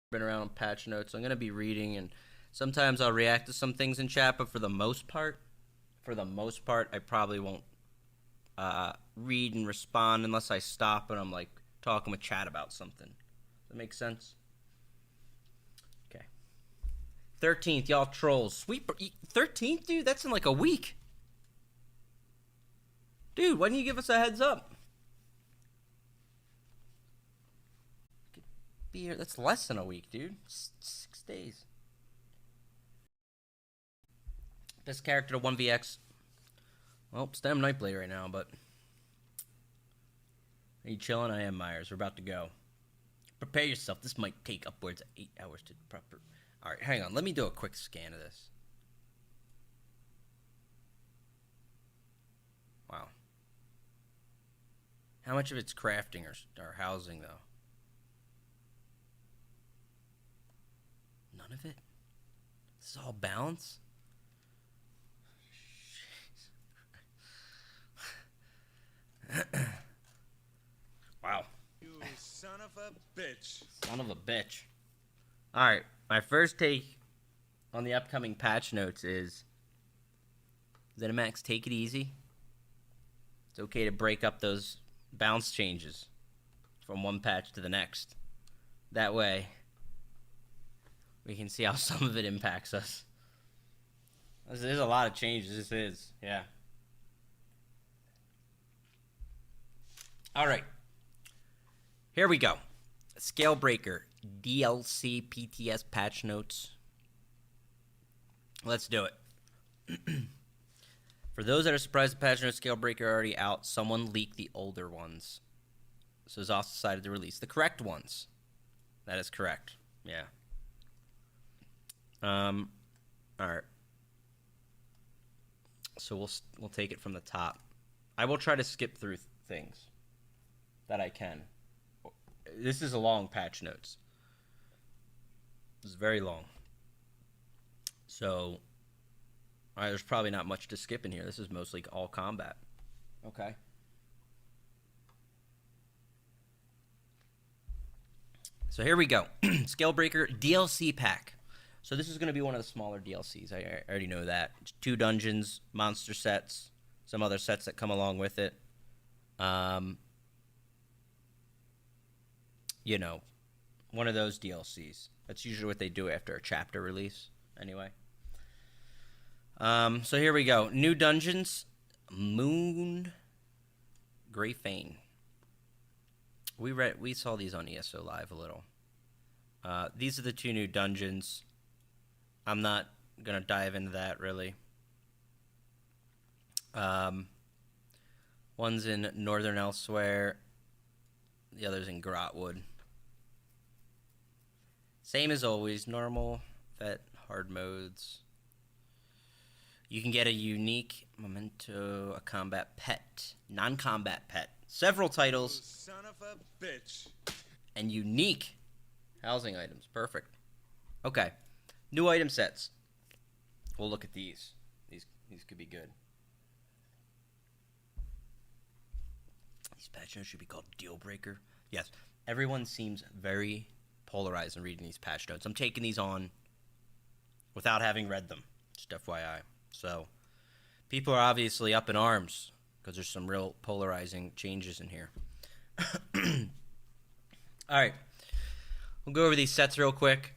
Been around on patch notes. I'm gonna be reading, and sometimes I'll react to some things in chat, but for the most part, I probably won't read and respond unless I stop and I'm like talking with chat about something. Does that make sense? Okay. 13th, y'all trolls. Sweet 13th, dude. That's in like a week. Dude, why didn't you give us a heads up? Be here. That's less than a week, dude. 6 days. Best character to 1vx. Well, Stem Nightblade right now, but. Are you chilling? I am, Myers. We're about to go. Prepare yourself. This might take upwards of 8 hours to proper. Alright, hang on. Let me do a quick scan of this. Wow. How much of it's crafting or housing, though? None of it? This is all balance? Wow. You son of a bitch. Son of a bitch. Alright, my first take on the upcoming patch notes is ZeniMax, take it easy. It's okay to break up those bounce changes from one patch to the next. That way, we can see how some of it impacts us. There's a lot of changes, this is, yeah. Alright. Here we go. Scalebreaker DLC PTS patch notes. Let's do it. For those that are surprised the patch notes Scalebreaker are already out, someone leaked the older ones. So it's also decided to release the correct ones. That is correct. Yeah. Alright. So we'll take it from the top. I will try to skip through things that I can. This is a long patch notes. This is very long. So, alright, there's probably not much to skip in here. This is mostly all combat. Okay. So here we go. Scalebreaker DLC pack. So this is going to be one of the smaller DLCs. I already know that. 2 dungeons, monster sets, some other sets that come along with it. You know, one of those DLCs. That's usually what they do after a chapter release, anyway. So here we go. New dungeons, Moon, Grey Fane. We saw these on ESO Live a little. These are the 2 new dungeons. I'm not gonna dive into that really. One's in Northern Elsewhere. The other's in Grotwood. Same as always, normal, vet, hard modes. You can get a unique memento, a combat pet, non-combat pet, several titles, You son of a bitch. and unique housing items. Perfect. Okay, new item sets. We'll look at these. These could be good. These patch notes should be called Deal Breaker. Yes, everyone seems very polarized in reading these patch notes. I'm taking these on without having read them, just FYI. So, people are obviously up in arms because there's some real polarizing changes in here. Alright, we'll go over these sets real quick.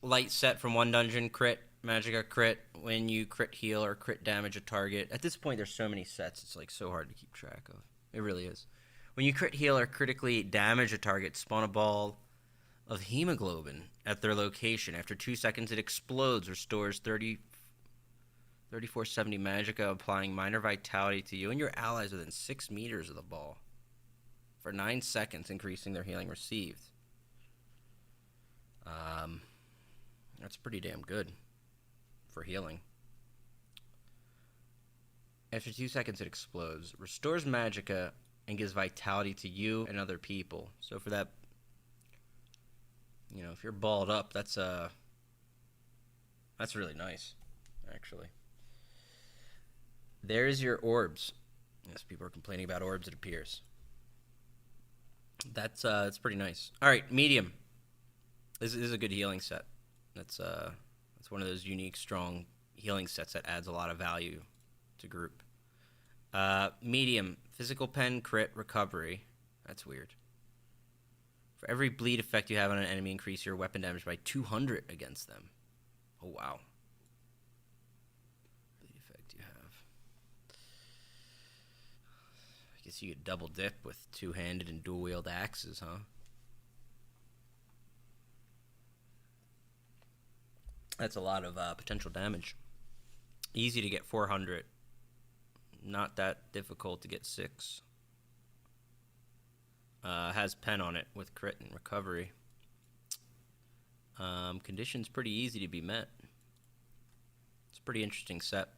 Light set from 1 dungeon, crit, Magicka crit, when you crit heal or crit damage a target. At this point, there's so many sets, it's like so hard to keep track of. It really is. When you crit heal or critically damage a target, spawn a ball of hemoglobin at their location. After 2 seconds, it explodes, restores 3470 Magicka, applying minor vitality to you and your allies within 6 meters of the ball for 9 seconds, increasing their healing received. That's pretty damn good for healing. After 2 seconds, it explodes, restores Magicka, and gives vitality to you and other people. So for that, you know, if you're balled up, that's really nice, actually. There's your orbs. Yes, people are complaining about orbs, it appears. That's pretty nice. All right, medium. This is a good healing set. That's one of those unique, strong healing sets that adds a lot of value to group. Medium, physical pen, crit, recovery. That's weird. For every bleed effect you have on an enemy, increase your weapon damage by 200 against them. Oh, wow. Bleed effect you have. I guess you could double dip with two-handed and dual-wield axes, huh? That's a lot of potential damage. Easy to get 400. Not that difficult to get 6. Has pen on it with crit and recovery. Conditions pretty easy to be met. It's a pretty interesting set.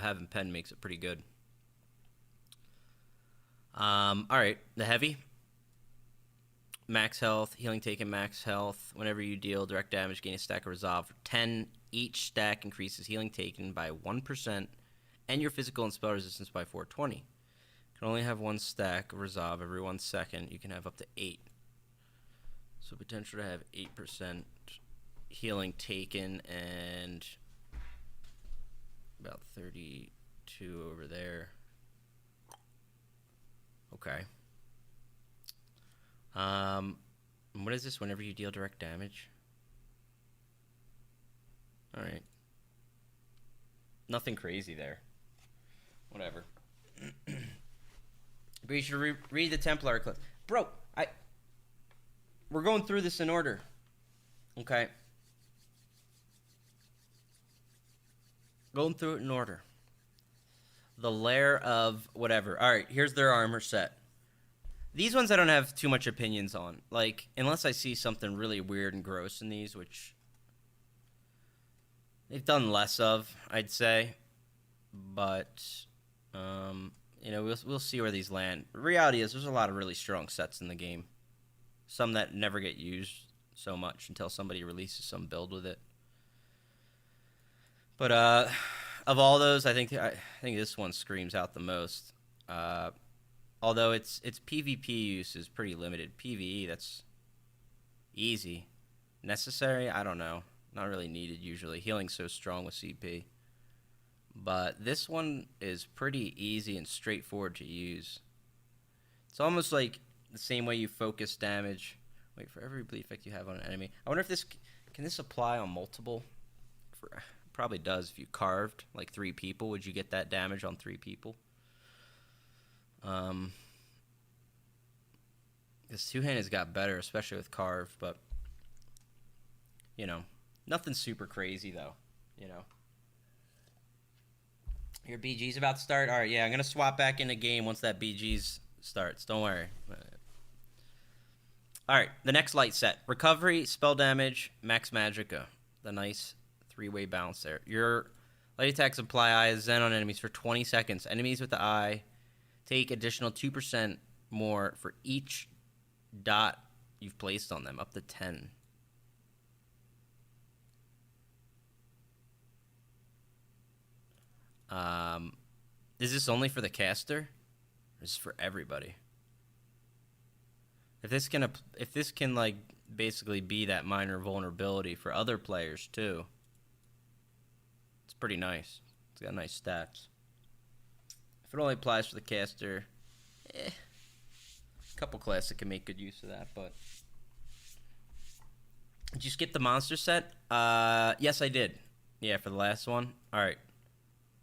Having pen makes it pretty good. Alright, the heavy. Max health, healing taken, max health. Whenever you deal direct damage, gain a stack of resolve for 10. Each stack increases healing taken by 1% and your physical and spell resistance by 420. You can only have one stack of resolve every 1 second. You can have up to 8. So potential to have 8% healing taken and about 32 over there. Okay. What is this? Whenever you deal direct damage? Alright. Nothing crazy there. Whatever. But you should read the Templar clip. Bro, we're going through this in order. Okay? Going through it in order. The Lair of whatever. Alright, here's their armor set. These ones I don't have too much opinions on. Like, unless I see something really weird and gross in these, which they've done less of, I'd say. But, you know, we'll see where these land. The reality is there's a lot of really strong sets in the game. Some that never get used so much until somebody releases some build with it. But, of all those, I think this one screams out the most. Although its PvP use is pretty limited. PvE, that's easy. Necessary? I don't know. Not really needed usually. Healing's so strong with CP. But this one is pretty easy and straightforward to use. It's almost like the same way you focus damage. Wait, for every bleed effect you have on an enemy. I wonder if this... Can this apply on multiple? Probably does. If you carved like 3 people, would you get that damage on 3 people? This two-handed's got better, especially with carve, but you know, nothing super crazy though. You know, your BG's about to start. All right, yeah, I'm gonna swap back into game once that BG's starts. Don't worry. All right, the next light set: recovery, spell damage, max magicka. The nice 3-way balance there. Your light attacks apply eye Zen on enemies for 20 seconds. Enemies with the eye take additional 2% more for each dot you've placed on them, up to 10. Is this only for the caster? Or is this for everybody? If this can like basically be that minor vulnerability for other players too, it's pretty nice. It's got nice stats. If it only applies for the caster, a couple classes can make good use of that, but... Did you skip the monster set? Yes, I did. Yeah, for the last one. Alright.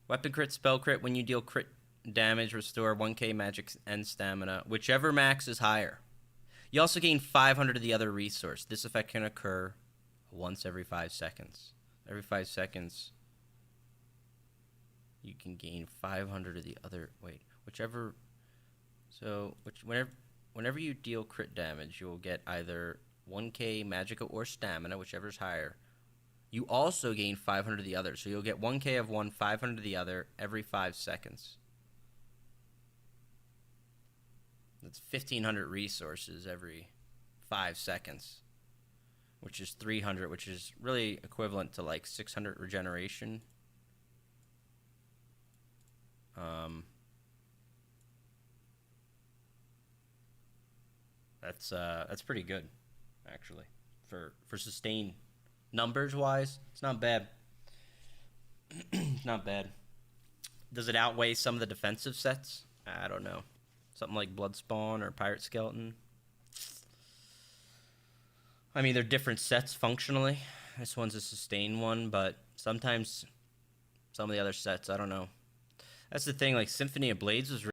Weapon crit, spell crit. When you deal crit damage, restore 1k magic and stamina, whichever max is higher. You also gain 500 of the other resource. This effect can occur once every 5 seconds. Every 5 seconds... you can gain 500 of the other... Wait, whichever... So, whenever you deal crit damage, you'll get either 1k magicka or stamina, whichever's higher. You also gain 500 of the other. So you'll get 1k of one, 500 of the other every 5 seconds. That's 1,500 resources every 5 seconds. Which is 300, which is really equivalent to like 600 regeneration. That's pretty good. actually, for sustain numbers wise. It's not bad. Not bad. Does it outweigh some of the defensive sets? I don't know. Something like Bloodspawn or Pirate Skeleton. I mean, they're different sets functionally. This one's a sustain one, but sometimes some of the other sets, I don't know. That's the thing. Like Symphony of Blades was